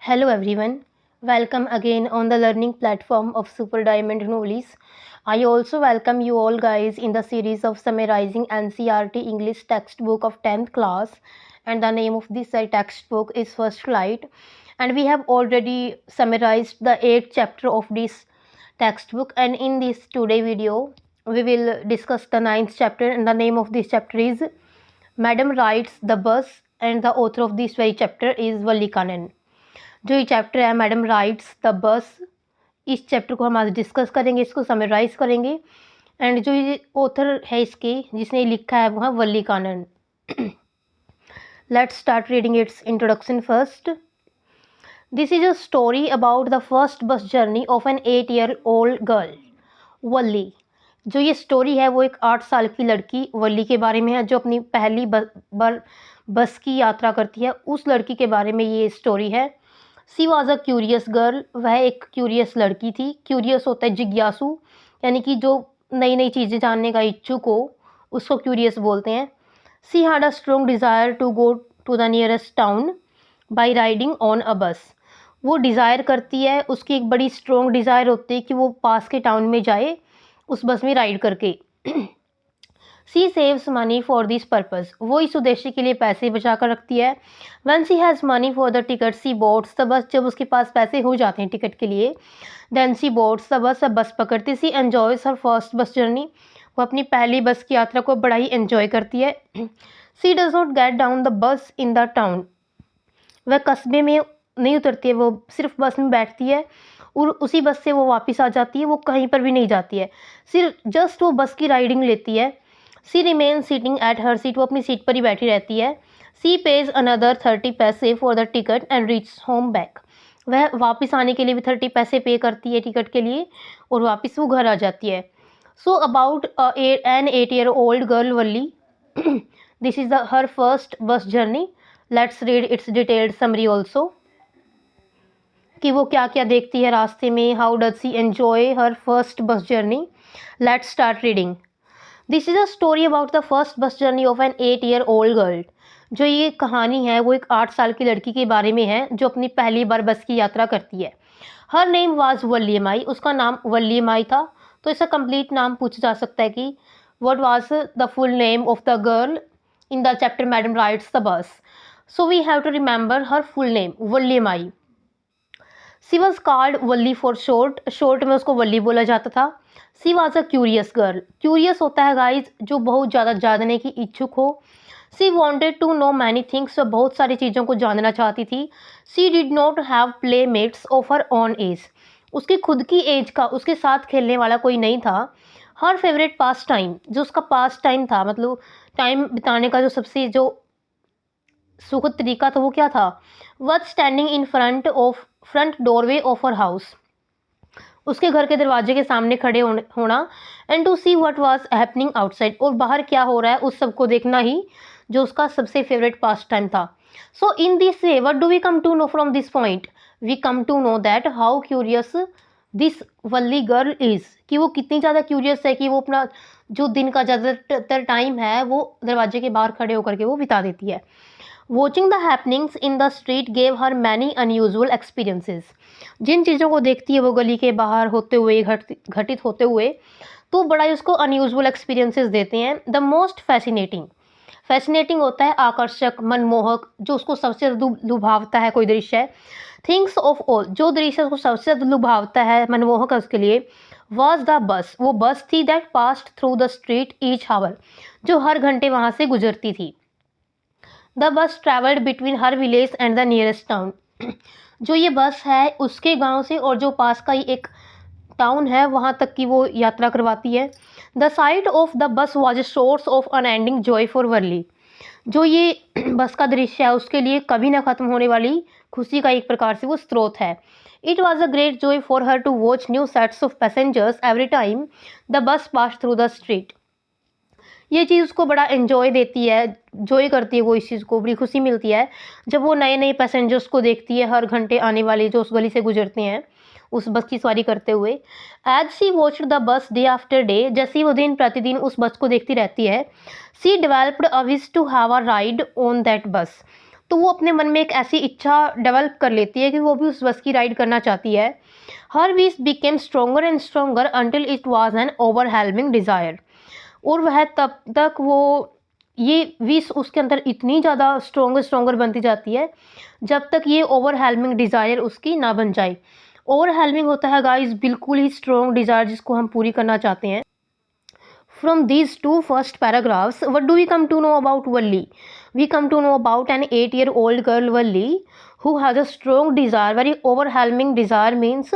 Hello everyone. Welcome again on the learning platform of Super Diamond Knowledge. I also welcome you all guys in the series of summarizing NCERT English textbook of 10th class, and the name of this textbook is First Flight, and we have already summarized the 8th chapter of this textbook, and in this today video we will discuss the 9th chapter, and the name of this chapter is Madam Rides the Bus, and the author of this very chapter is Valli Kannan. जो ये chapter है madam rights the bus, इस chapter को हम आज discuss करेंगे, इसको summarise करेंगे। एंड जो ये ऑथर है इसके जिसने लिखा है वो है Valli Kannan. Let's start reading its introduction first. This is a story about the first bus journey of an 8 year old girl Valli. जो ये स्टोरी है वो एक 8 साल की लड़की वल्ली के बारे में है, जो अपनी पहली बार बस की यात्रा करती है। उस लड़की के बारे में ये स्टोरी है। She was a curious girl, वह एक क्यूरियस लड़की थी। क्यूरियस होता है जिज्ञासु, यानी कि जो नई नई चीज़ें जानने का इच्छुक हो उसको क्यूरियस बोलते हैं। She had a strong desire to go to the nearest town by riding on a bus. वो डिज़ायर करती है, उसकी एक बड़ी स्ट्रॉन्ग डिज़ायर होती है कि वो पास के टाउन में जाए उस बस में राइड करके। She saves money for this purpose, वो इस उद्देश्य के लिए पैसे बचा कर रखती है। Once she has money for the ticket she boards the bus, जब उसके पास पैसे हो जाते हैं टिकट के लिए, देन सी बोट्स द बस, अब बस पकड़ती। सी एन्जॉयज हर फर्स्ट बस जर्नी, वो अपनी पहली बस की यात्रा को बड़ा ही एन्जॉय करती है। She does not get down the bus in the town, वह कस्बे में नहीं उतरती है, वो सिर्फ बस में बैठती है और उसी बस से वो वापस आ जाती है, वो कहीं पर भी नहीं जाती है, सिर्फ जस्ट वो बस की राइडिंग लेती है। She remain seating at her seat, वो अपनी सीट पर ही बैठी रहती है। सी पेज अनदर 30 पैसे for the ticket and reach home back, वह वापस आने के लिए भी 30 पैसे पे करती है टिकट के लिए और वापस वो घर आ जाती है। So about an 8 year old girl Valli, this is her first bus journey. Let's read its detailed summary also, कि वो क्या क्या देखती है रास्ते में। How does she enjoy her first bus journey. Let's start reading. This is a story about the first bus journey of an 8 year old girl. जो ये कहानी है वो एक 8 साल की लड़की के बारे में है जो अपनी पहली बार बस की यात्रा करती है। हर नेम वाज वल्लीमाई, उसका नाम वल्लीमाई था। तो इसका कंप्लीट नाम पूछा जा सकता है कि what was the full name of the girl in the chapter madam rides the bus. So we have to remember her full name Valliammai. She was called Valli for short, short में उसको वल्ली बोला जाता था। She was a curious girl, curious होता है guys जो बहुत ज़्यादा जानने की इच्छुक हो। She wanted to know many things, वह बहुत सारी चीज़ों को जानना चाहती थी। She did not have playmates of her own age, उसकी खुद की एज का उसके साथ खेलने वाला कोई नहीं था। हर फेवरेट पास टाइम, जो उसका पास टाइम था, मतलब टाइम बिताने का जो सबसे जो सुखद तरीका था वो क्या था। Was standing in front doorway of her house, उसके घर के दरवाजे के सामने खड़े होना। And to see what was happening outside, और बाहर क्या हो रहा है उस सबको देखना ही जो उसका सबसे फेवरेट पास टाइम था। So in this way what do we come to know from this point, we come to know that how curious this Valli girl is, कि वो कितनी ज़्यादा क्यूरियस है कि वो अपना जो दिन का ज़्यादातर टाइम है वो दरवाजे के बाहर खड़े होकर के वो बिता देती है। Watching the happenings in the street gave her many unusual experiences, जिन चीज़ों को देखती है वो गली के बाहर होते हुए घटित होते हुए तो बड़ा ही उसको अनयूजुअल एक्सपीरियंसेस देते हैं। द मोस्ट फैसिनेटिंग, फैसिनेटिंग होता है आकर्षक, मनमोहक, जो उसको सबसे लुभावता है कोई दृश्य। थिंग्स ऑफ ऑल, जो दृश्य उसको सबसे लुभावता है, मनमोहक है उसके लिए। वॉज द बस, वो बस थी that passed through the street each hour, जो हर घंटे वहाँ से गुजरती थी। The bus travelled between her village and the nearest town, जो ये बस है उसके गांव से और जो पास का ही एक टाउन है वहाँ तक की वो यात्रा करवाती है। The sight of the bus was a source of unending joy for Valli, जो ये बस का दृश्य है उसके लिए कभी ना ख़त्म होने वाली खुशी का एक प्रकार से वो स्रोत है। It was a great joy for her to watch new sets of passengers every time the bus pass through the street, ये चीज़ उसको बड़ा एंजॉय देती है, जॉय करती है वो, इस चीज़ को बड़ी खुशी मिलती है जब वो नए नए पैसेंजर्स को देखती है हर घंटे आने वाले जो उस गली से गुजरते हैं उस बस की सवारी करते हुए। As she watched the bus day after day, जैसे वो दिन प्रतिदिन उस बस को देखती रहती है। She developed a wish to have a ride on that bus, तो वो अपने मन में एक ऐसी इच्छा डेवलप कर लेती है कि वो भी उस बस की राइड करना चाहती है। Her wish became stronger and stronger until it was an overwhelming desire. और वह तब तक वो ये विश उसके अंदर इतनी ज़्यादा स्ट्रोंगर स्ट्रोंगर बनती जाती है जब तक ये ओवरवेलमिंग डिज़ायर उसकी ना बन जाए। ओवरवेलमिंग होता है गाइस बिल्कुल ही स्ट्रॉन्ग डिज़ायर जिसको हम पूरी करना चाहते हैं। From these two first paragraphs, what do we come to know about Valli? We come to know about an 8-year-old girl Valli who has a strong desire, very overwhelming desire means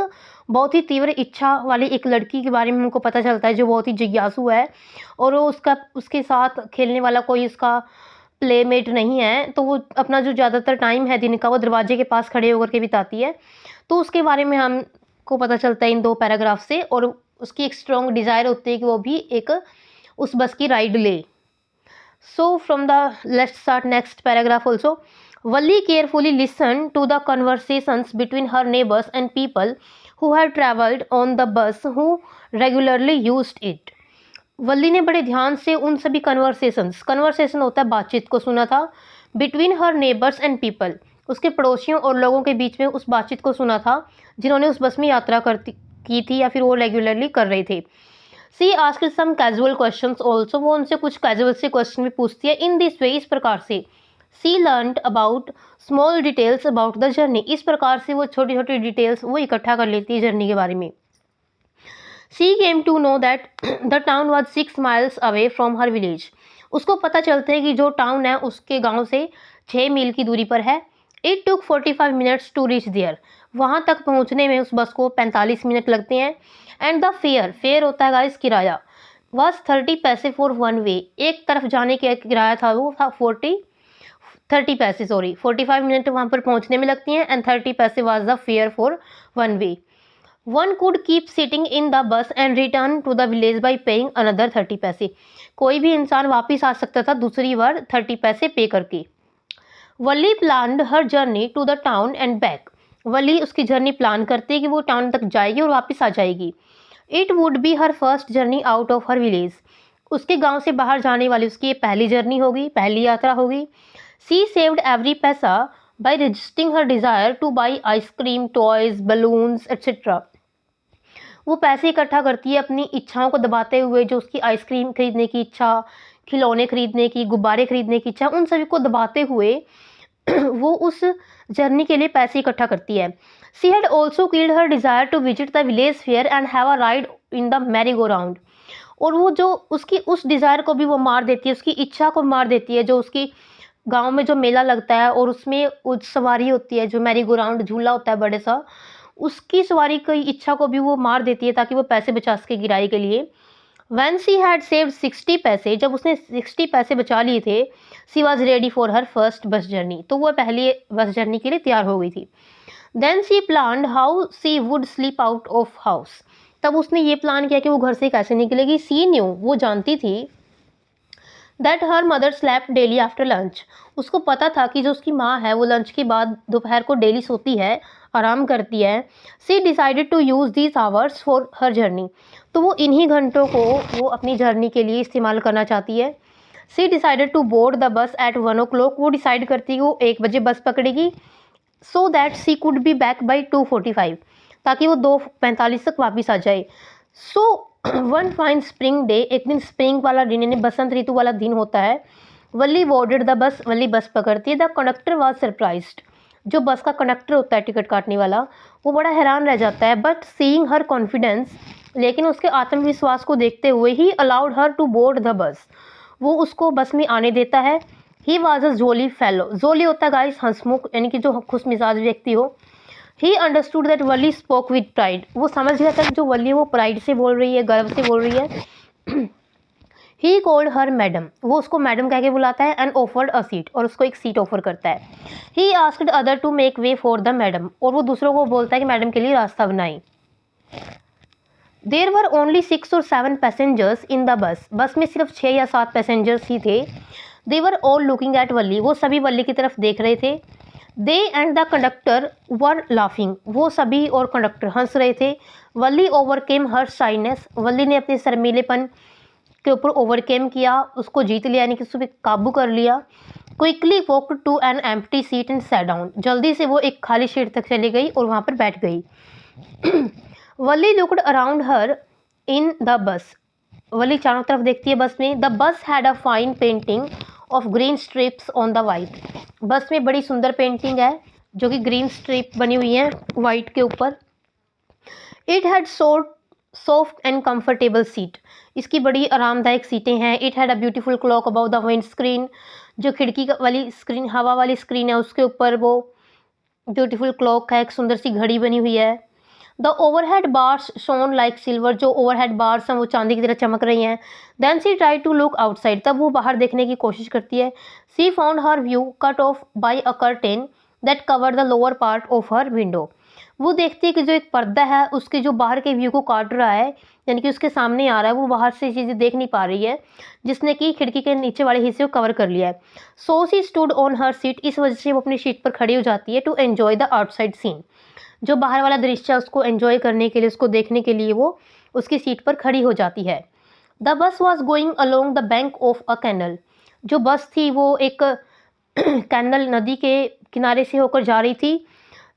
बहुत ही तीव्र इच्छा वाली एक लड़की के बारे में हमको पता चलता है जो बहुत ही जिज्ञासु है और वो उसके साथ खेलने वाला कोई उसका प्लेमेट नहीं है, तो वो अपना जो ज़्यादातर टाइम है दिन का वो दरवाजे के पास खड़े होकर के बिताती है। तो उसके बारे में हमको पता चलता है इन 2 पैराग्राफ से। और उसकी एक स्ट्रॉन्ग डिज़ायर होती है कि वो भी एक उस बस की राइड ले। So from the let's start next paragraph also. Valli carefully listened to the conversations between her neighbors and people who had travelled on the bus who regularly used it. वल्ली ने बड़े ध्यान से उन सभी कन्वर्सेशन होता है बातचीत को सुना था। Between her neighbours and people, उसके पड़ोसियों और लोगों के बीच में उस बातचीत को सुना था जिन्होंने उस बस में यात्रा की थी या फिर वो रेगुलरली कर रहे थे। सी आस्क्ड सम कैजुअल क्वेश्चंस ऑल्सो, वो उनसे कुछ कैजुअल से क्वेश्चन भी पूछती है। इन दिस वे, इस प्रकार से। She learned about small details about the journey, इस प्रकार से वो छोटी छोटी डिटेल्स वो इकट्ठा कर लेती है जर्नी के बारे में। She came to know that the town was 6 miles away from her village, उसको पता चलता है कि जो टाउन है उसके गांव से 6 मील की दूरी पर है। It took 45 minutes to reach there, वहाँ तक पहुँचने में उस बस को 45 मिनट लगते हैं। एंड द फेयर होता है गाइस किराया, वॉज 30 पैसे फॉर वन वे, एक तरफ जाने का किराया था वो था 30 पैसे 45 मिनट वहाँ पर पहुँचने में लगती हैं एंड 30 पैसे was the fare for one way. One could keep sitting in the bus and return to the village by paying another 30 पैसे, कोई भी इंसान वापस आ सकता था दूसरी बार 30 पैसे पे करके। Valli planned her journey to the town and back, Valli उसकी जर्नी प्लान करती है कि वो टाउन तक जाएगी और वापस आ जाएगी। It would be her first journey out of her village, उसके गांव से बाहर जाने वाली उसकी ये पहली जर्नी होगी, पहली यात्रा होगी। सी सेव्ड एवरी पैसा by resisting her desire two by ice cream, toys, balloons etcetera, वो पैसे इकट्ठा करती है अपनी इच्छाओं को दबाते हुए, जो उसकी आइसक्रीम खरीदने की इच्छा, खिलौने खरीदने की, गुब्बारे खरीदने की इच्छा, उन सभी को दबाते हुए वो उस जर्नी के लिए पैसे इकट्ठा करती है। She had also killed her desire to visit the village fair and have a ride in the merry go round, और वो जो उसकी उस डिज़ायर को भी वो मार देती है, उसकी इच्छा को मार देती है, जो उसकी गांव में जो मेला लगता है और उसमें सवारी होती है, जो मैरी गो राउंड झूला होता है बड़े सा, उसकी सवारी की इच्छा को भी वो मार देती है ताकि वो पैसे बचा सके किराए के लिए। When she had saved 60 पैसे, जब उसने 60 पैसे बचा लिए थे, she was ready for her first bus journey, तो वह पहली बस जर्नी के लिए तैयार हो गई थी। Then she planned how she would slip out of house, तब उसने ये प्लान किया कि वो घर से कैसे निकलेगी। सी न्यू, वो जानती थी that her mother slept daily after lunch, उसको पता था कि जो उसकी माँ है वो लंच के बाद दोपहर को डेली सोती है, आराम करती है। She decided to use these hours for her journey, तो वो इन्हीं घंटों को वो अपनी जर्नी के लिए इस्तेमाल करना चाहती है। She decided to board the bus at 1 o'clock, वो डिसाइड करती है वो 1 बजे बस पकड़ेगी, so that she could be back by 2:45, ताकि वो 2:45 तक वापस आ जाए। So one fine spring day, एक दिन स्प्रिंग वाला दिन यानी बसंत ऋतु वाला दिन होता है। वल्ली बोर्डेड द बस, वल्ली बस पकड़ती है। द कंडक्टर वॉज सरप्राइज्ड, जो बस का कंडक्टर होता है टिकट काटने वाला, वो बड़ा हैरान रह जाता है। बट सीइंग हर कॉन्फिडेंस, लेकिन उसके आत्मविश्वास को देखते हुए ही allowed her to board the bus, वो उसको बस में आने देता है। He was a Jolie fellow, जोली होता है गाइस हंसमुख, यानी कि जो खुश मिजाज व्यक्ति हो। He understood that Valli spoke with pride, वो समझ गया था कि जो वल्ली वो प्राइड से बोल रही है, गर्व से बोल रही है। ही कॉल्ड हर मैडम, वो उसको मैडम कह के बुलाता है। एंड ऑफर्ड अ सीट, और उसको एक सीट ऑफर करता है। He asked other to make way for the madam, और वो दूसरों को बोलता है कि मैडम के लिए रास्ता बनाएं। There were only 6 or 7 passengers in the bus, bus में सिर्फ 6 या 7 पैसेंजर्स ही थे। They were all looking at Valli, वो सभी वल्ली की तरफ देख रहे थे। They and the conductor were laughing, वो सभी और कंडक्टर हंस रहे थे। वल्ली ओवरकेम हर शाइनेस, वल्ली ने अपने शर्मीलेपन के ऊपर ओवरकेम किया, उसको जीत लिया, यानी कि उस पर काबू कर लिया। Quickly walked to an empty seat and sat down. जल्दी से वो एक खाली सीट तक चली गई और वहाँ पर बैठ गई। Valli looked around her in the bus. Valli चारों तरफ देखती है बस में। The bus had a fine painting of green strips on the white. बस में बड़ी सुंदर पेंटिंग है जो कि ग्रीन स्ट्रिप बनी हुई है वाइट के ऊपर। It had soft and comfortable seat. इसकी बड़ी आरामदायक सीटें हैं। It had a beautiful clock about the wind screen. जो खिड़की वाली स्क्रीन, हवा वाली स्क्रीन है, उसके ऊपर वो ब्यूटीफुल क्लॉक है, एक सुंदर सी घड़ी बनी हुई है। The overhead bars shone like silver. जो ओवरहेड बार्स हैं वो चांदी की तरह चमक रही हैं। Then she try to look outside. तब वो बाहर देखने की कोशिश करती है। She found her view cut off by a curtain that cover the lower part of her window. वो देखती है कि जो एक पर्दा है उसके जो बाहर के व्यू को काट रहा है, यानी कि उसके सामने आ रहा है, वो बाहर से चीज़ें देख नहीं पा रही है, जिसने कि खिड़की के नीचे वाले हिस्से को कवर कर लिया है। So she stood on her seat. इस वजह से वो अपनी सीट पर खड़ी हो जाती है to enjoy the outside scene. जो बाहर वाला दृश्य है उसको एंजॉय करने के लिए, उसको देखने के लिए वो उसकी सीट पर खड़ी हो जाती है। The bus was going along the bank of a canal. जो बस थी वो एक कैनल, नदी के किनारे से होकर जा रही थी।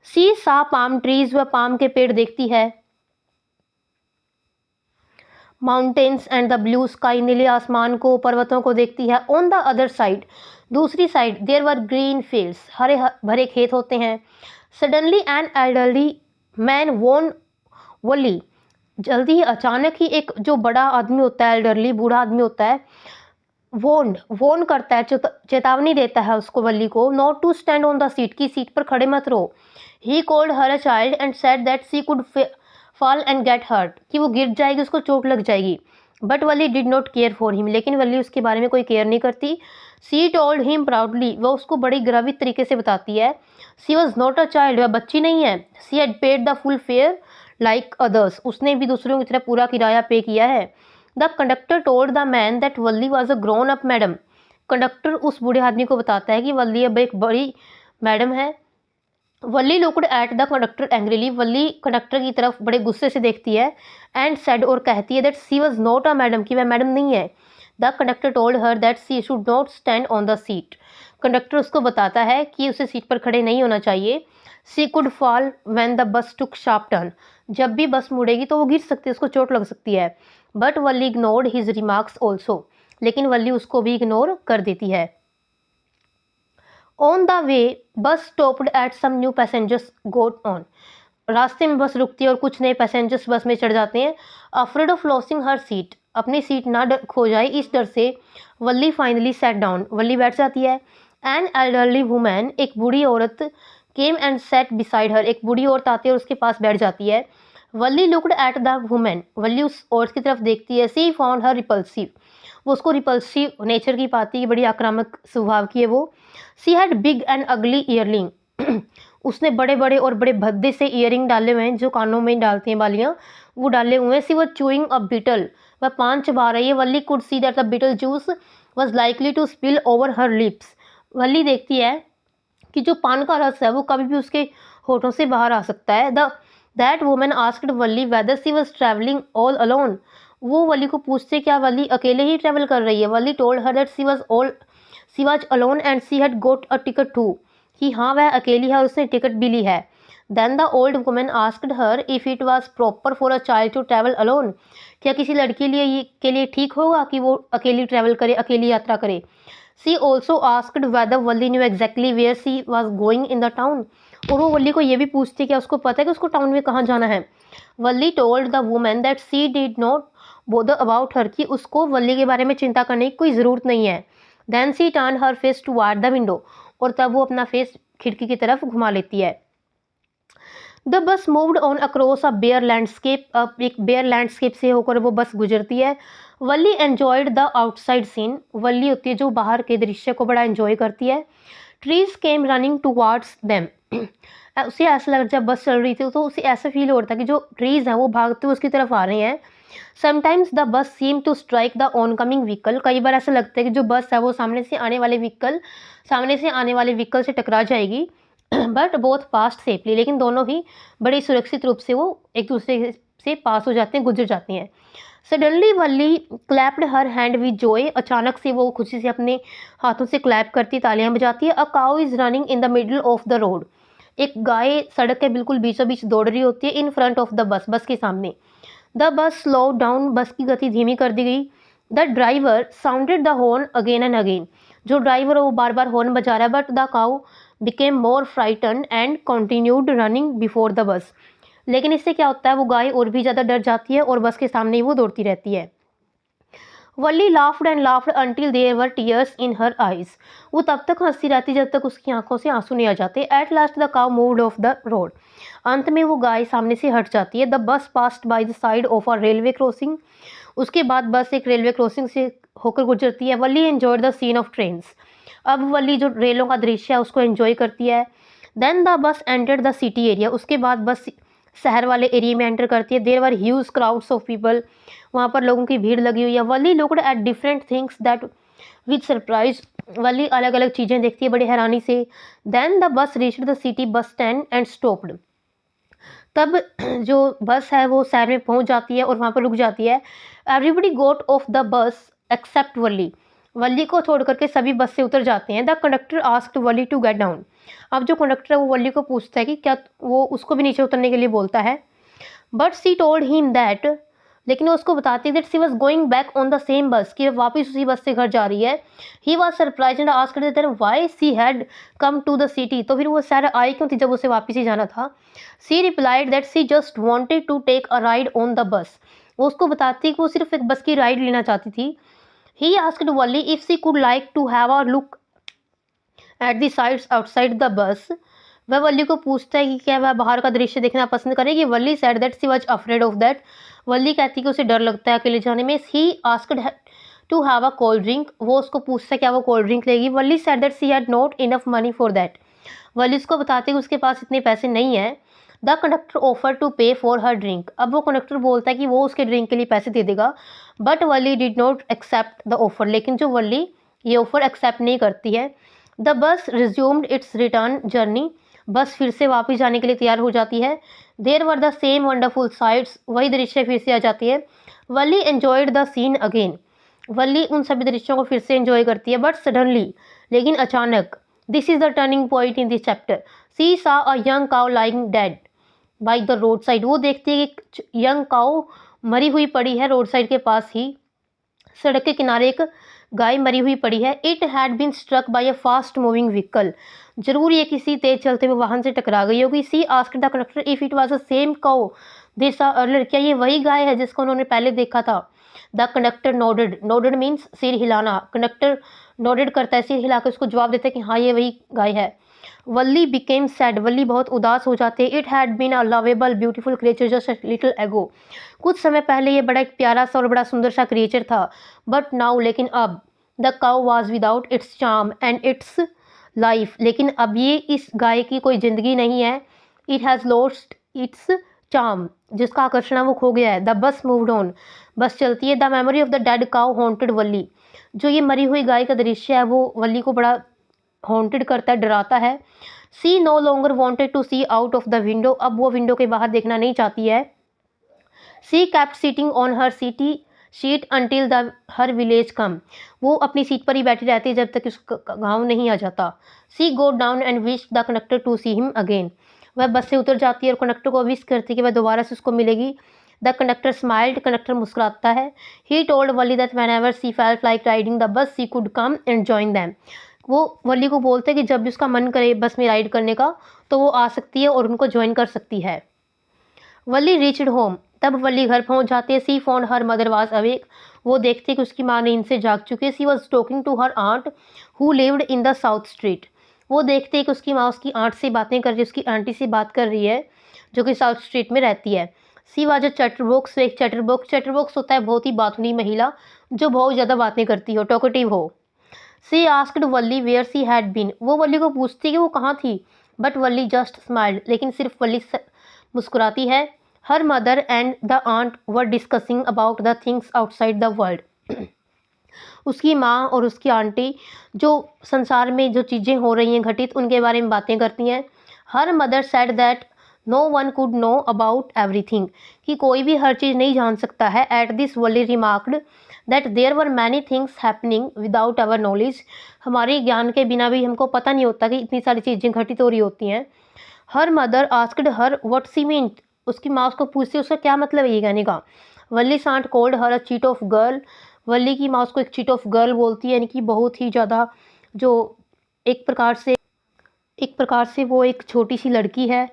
सी सा पाम ट्रीज। वह पाम के पेड़ देखती है। Mountains and the blue sky. नीले आसमान को, पर्वतों को देखती है। ऑन द अदर साइड, दूसरी side, there were green fields. हरे भरे खेत होते हैं। सडनली एन एल्डरली मैन वॉन वली। जल्दी ही, अचानक ही, एक जो बड़ा आदमी होता है, एल्डरली बूढ़ा आदमी होता है, वॉन करता है, चेतावनी देता है उसको, वली को, not to stand on the seat, की सीट पर खड़े मत रहो। He called her a child and said that she could fall and get hurt, कि वो गिर जाएगी, उसको चोट लग जाएगी। But Valli did not care for him, लेकिन वली उसके बारे में कोई केयर नहीं करती। सी टोल्ड हिम प्राउडली, वह उसको बड़ी गर्वित तरीके से बताती है। She was not a child, वह बच्ची नहीं है। She had paid the full fair like others, उसने भी दूसरों की तरह पूरा किराया पे किया है। The conductor told the man that Valli was a grown up madam. Conductor उस बूढ़े आदमी को बताता है कि वल्ली अब एक बड़ी मैडम है। Valli looked at the conductor angrily. Valli conductor की तरफ बड़े गुस्से से देखती है। एंड सेड, और कहती है, that she was not a madam, कि वह मैडम नहीं है। The conductor told her that she should not stand on the seat. Conductor उसको बताता है कि उसे सीट पर खड़े नहीं होना चाहिए। She could fall when the bus took sharp turn. जब भी बस मुड़ेगी तो वो गिर सकती है, उसको चोट लग सकती है। But Valli ignored his remarks also, लेकिन वल्ली उसको भी इग्नोर कर देती है। On the way bus stopped at some new passengers got on. रास्ते में बस रुकती है और कुछ नए पैसेंजर्स बस में चढ़ जाते हैं। Afraid of losing her seat, अपनी सीट ना खो जाए इस डर से, वल्ली फाइनली सेट डाउन, वल्ली बैठ जाती है। एन एल्डरली वुमैन, एक बूढ़ी औरत, came and set beside her, एक बूढ़ी औरत आती है और उसके पास बैठ जाती है। Valli looked at the woman, वल्ली उस औरत की तरफ देखती है। सी फाउंड हर रिपल्सिव, वो उसको रिपल्सिव नेचर की पाती है, बड़ी आक्रामक स्वभाव की है वो। सी हैड बिग एंड अगली ईयररिंग, उसने बड़े बड़े और बड़े भद्दे से ईयरिंग डाले हुए हैं, जो कानों में डालते हैं बालियाँ, वो डाले हुए हैं। सी वो चूइंग अ बीटल, वह पान चबा रही है। Valli could see that the betel juice was likely to spill over her lips. Valli देखती है कि जो पान का रस है वो कभी भी उसके होठों से बाहर आ सकता है। That woman asked Valli weather C was travelling all alone. वो वली को पूछते क्या वली अकेले ही ट्रैवल कर रही है। Valli told her that she was alone and she had got a ticket too, कि हाँ वह अकेली है और उसने टिकट भी ली है। Then the old woman asked her if it was proper for a child to travel alone, क्या किसी लड़की के लिए ठीक होगा कि वो अकेली ट्रैवल करे, अकेली यात्रा करे। She also asked whether Valli knew exactly where she was going in the town, और वो वल्ली को ये भी पूछती क्या उसको पता है कि उसको टाउन में कहाँ जाना है। Valli told the woman that she did not bother about her, कि उसको वल्ली के बारे में चिंता करने की कोई ज़रूरत नहीं है। Then she turn her face toward the window, और तब वो अपना फेस खिड़की की तरफ घुमा लेती है। The bus moved on across a bare landscape, अब एक बेयर लैंडस्केप से होकर वो बस गुजरती है। वल्ली एन्जॉयड द आउटसाइड सीन, वल्ली होती है जो बाहर के दृश्य को बड़ा एंजॉय करती है। Trees came running towards them, उसे ऐसा लग, जब बस चल रही थी तो उसे ऐसा फील हो रहा था कि जो ट्रीज हैं वो भागते हुए उसकी तरफ आ रहे हैं। Sometimes the bus seem to strike the oncoming vehicle, कई बार ऐसा लगता है कि जो बस है वो सामने से आने वाले व्हीकल से टकरा जाएगी। बट बोथ पास्ट सेफली, लेकिन दोनों ही बड़ी सुरक्षित रूप से वो एक दूसरे से पास हो जाते हैं, गुजर जाते हैं। Suddenly Valli clapped her hand with Joy, अचानक से वो खुशी से अपने हाथों से क्लैप करती, तालियां बजाती है। A cow is running in the middle of the road, एक गाय सड़क के बिल्कुल बीचों बीच दौड़ रही होती है। In front of the bus, बस के सामने। द बस स्लो डाउन, बस की गति धीमी कर दी गई। The driver sounded the horn again and again, जो ड्राइवर है वो बार बार हॉर्न बजा रहा है। But the cow became more frighten and continued running before the bus, लेकिन इससे क्या होता है, वो गाय और भी ज़्यादा डर जाती है और बस के सामने ही वो दौड़ती रहती है। Valli laughed and laughed until there were tears in her eyes, वो तब तक हंसती रहती जब तक उसकी आंखों से आंसू नहीं आ जाते। At last the cow moved of the road, अंत में वो गाय सामने से हट जाती है। द बस passed by the side of a railway crossing, उसके बाद बस एक रेलवे क्रॉसिंग से होकर गुजरती है। Valli enjoyed the scene of trains, अब वल्ली जो रेलों का दृश्य है उसको एंजॉय करती है। Then the bus entered the city area, उसके बाद बस शहर वाले एरिया में एंटर करती है। There were huge crowds of people, वहाँ पर लोगों की भीड़ लगी हुई है। Valli looked at different things that with surprise, Valli अलग अलग चीज़ें देखती है बड़ी हैरानी से। Then the bus reached the city bus stand and stopped, तब जो बस है वो शहर में पहुंच जाती है और वहाँ पर रुक जाती है। Everybody got off the bus except Valli, Valli को छोड़ करके सभी बस से उतर जाते हैं। The conductor asked Valli to get down, अब जो कंडक्टर है वो वल्ली को पूछता है कि क्या वो उसको भी नीचे उतरने के लिए बोलता है। But she told him that, लेकिन वो उसको बताती है that she was going back on the same bus, कि वापस उसी बस से घर जा रही है। He was surprise and asked that why she had come to the city, तो फिर वो शहर आई क्यों थी जब उसे वापस ही जाना था। She replied that she just wanted to take a ride on the bus, वो उसको बताती है कि वो सिर्फ एक बस की राइड लेना चाहती थी। He asked Valli if she could like to have a look at the sides outside the bus, वह वल्ली को पूछता है कि क्या वह बाहर का दृश्य देखना पसंद करेगी। Valli said that she was afraid of that, Valli कहती है कि उसे डर लगता है अकेले जाने में। He asked to have a cold drink, वो उसको पूछता है क्या वो कोल्ड ड्रिंक लेगी। Valli said that she had not enough money for that, Valli उसको बताती है कि उसके पास इतने पैसे नहीं है। द कंडक्टर ऑफर टू पे फॉर हर ड्रिंक, अब वो कंडक्टर बोलता है कि वो उसके ड्रिंक के लिए पैसे दे देगा। But Valli did not accept the offer, लेकिन जो वल्ली ये ऑफर एक्सेप्ट नहीं करती है। द बस रिज्यूम्ड इट्स रिटर्न जर्नी, बस फिर से वापस जाने के लिए तैयार हो जाती है। There were the same wonderful sights, वही दृश्य फिर से आ जाती है। Valli enjoyed the scene again, Valli उन सभी दृश्यों को फिर से एंजॉय करती है। बट सडनली, लेकिन अचानक, this is the turning point in this chapter, she saw a young cow lying dead by the road side, वो देखती है कि यंग काउ मरी हुई पड़ी है रोड साइड के पास ही, सड़क के किनारे एक गाय मरी हुई पड़ी है। It had been struck by a fast moving vehicle, जरूर ये किसी तेज चलते हुए वाहन से टकरा गई होगी। She asked the conductor if it was the same cow they saw earlier, क्या ये वही गाय है जिसको उन्होंने पहले देखा था। The conductor nodded, nodded means सिर हिलाना, कंडक्टर नोडेड करता है, सिर हिलाकर उसको जवाब देता है कि हाँ ये वही गाय है। वल्ली बिकेम सैड, वल्ली बहुत उदास हो जाते हैं। It had been a lovable beautiful creature just a little ago, कुछ समय पहले ये बड़ा एक प्यारा सा और बड़ा सुंदर सा क्रिएचर था। बट नाउ, लेकिन अब, the cow was without its charm and it's life, लेकिन अब ये इस गाय की कोई ज़िंदगी नहीं है। It has lost its charm, जिसका आकर्षण है वो खो गया है। The bus moved on, bus चलती है। The memory of the dead cow haunted Valli, जो ये मरी हुई गाय का दृश्य है वो वल्ली को बड़ा हॉन्टेड करता है, डराता है। She no longer wanted to see out of the window, अब वो विंडो के बाहर देखना नहीं चाहती है। She kept sitting on her city seat until the her village come, वो अपनी सीट पर ही बैठी रहती है जब तक उसका गाँव नहीं आ जाता। She go down and wish the conductor to see him again, वह बस से उतर जाती है और कंडक्टर को विश करती है कि वह दोबारा से उसको मिलेगी। द कंडक्टर स्माइल्ड, कंडक्टर मुस्कुराता है। He told Valli that whenever she felt like riding the bus she could come and join them, वो वली को बोलते हैं कि जब भी उसका मन करे बस में राइड करने का तो वो आ सकती है और उनको ज्वाइन कर सकती है। वली रीच्ड होम, तब वली घर पहुंच जाती है। She found her mother was awake, वो देखती है कि उसकी माँ नींद से जाग चुकी है। She was talking to her aunt who lived in the south street, वो देखती है कि उसकी माँ उसकी आंट से बातें कर रही है, उसकी आंटी से बात कर रही है जो कि साउथ स्ट्रीट में रहती है। सी वाज अ चैटरबॉक्स, एक चैटरबॉक्स, चैटरबॉक्स होता है बहुत ही बातुनी महिला जो बहुत ज़्यादा बातें करती हो, टॉकेटिव हो। She asked Valli where she had been, वो वल्ली को पूछती है कि वो कहाँ थी। बट वल्ली जस्ट स्माइल्ड, लेकिन सिर्फ वल्ली मुस्कुराती है। Her mother and the aunt were discussing about the things outside the world, उसकी माँ और उसकी आंटी जो संसार में जो चीज़ें हो रही हैं घटित उनके बारे में बातें करती हैं। Her mother said that no one could know about everything, कि कोई भी हर चीज़ नहीं जान सकता है। At this Valli remarked that there were many things happening without our knowledge, हमारे ज्ञान के बिना भी हमको पता नहीं होता कि इतनी सारी चीज़ें घटित हो रही होती हैं। Her mother asked her what she meant, उसकी माँ उसको पूछती उसका क्या मतलब है ये कहने का। Valli aunt called her a cheat of girl, Valli की माँ उसको एक चीट ऑफ गर्ल बोलती है, यानी कि बहुत ही ज़्यादा जो एक प्रकार से वो एक छोटी सी लड़की है।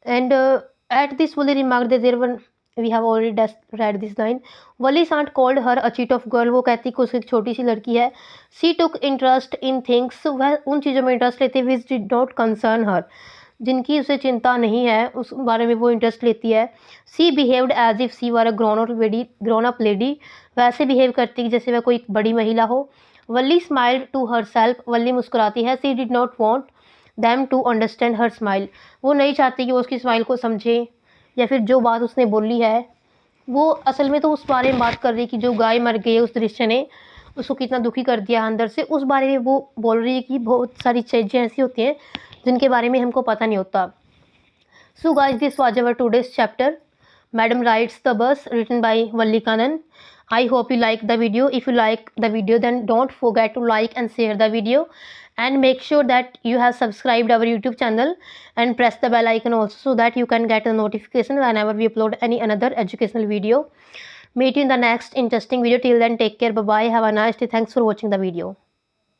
And at this Valli remark there one, we have already read this line. Valli aunt called her a cheat of girl, वो कहती कि उसकी एक छोटी सी लड़की है। सी टुक इंटरेस्ट इन थिंग्स, वह उन चीज़ों में इंटरेस्ट लेती है विच डिड नॉट कंसर्न हर, जिनकी उसे चिंता नहीं है उस बारे में वो इंटरेस्ट लेती है। She behaved as if she were a grown up lady, वैसे बिहेव करती है जैसे वह कोई बड़ी महिला हो। Valli smiled to herself, Valli मुस्कुराती है। She did not want them to understand her smile, वो नहीं चाहती कि वो उसकी स्माइल को समझे या फिर जो बात उसने बोली है। वो असल में तो उस बारे में बात कर रही है कि जो गाय मर गई है उस दृश्य ने उसको कितना दुखी कर दिया अंदर से, उस बारे में वो बोल रही है कि बहुत सारी चीज़ें ऐसी होती हैं जिनके बारे में हमको पता नहीं होता। So guys, this was our today's chapter, Madam Rides the Bus, written by Valli Kannan. I hope you like the video. If you like the video, then don't forget to like and share the video, and make sure that you have subscribed our YouTube channel and press the bell icon also, so that you can get a notification whenever we upload any another educational video. Meet you in the next interesting video. Till then, take care. Bye bye. Have a nice day. Thanks for watching the video.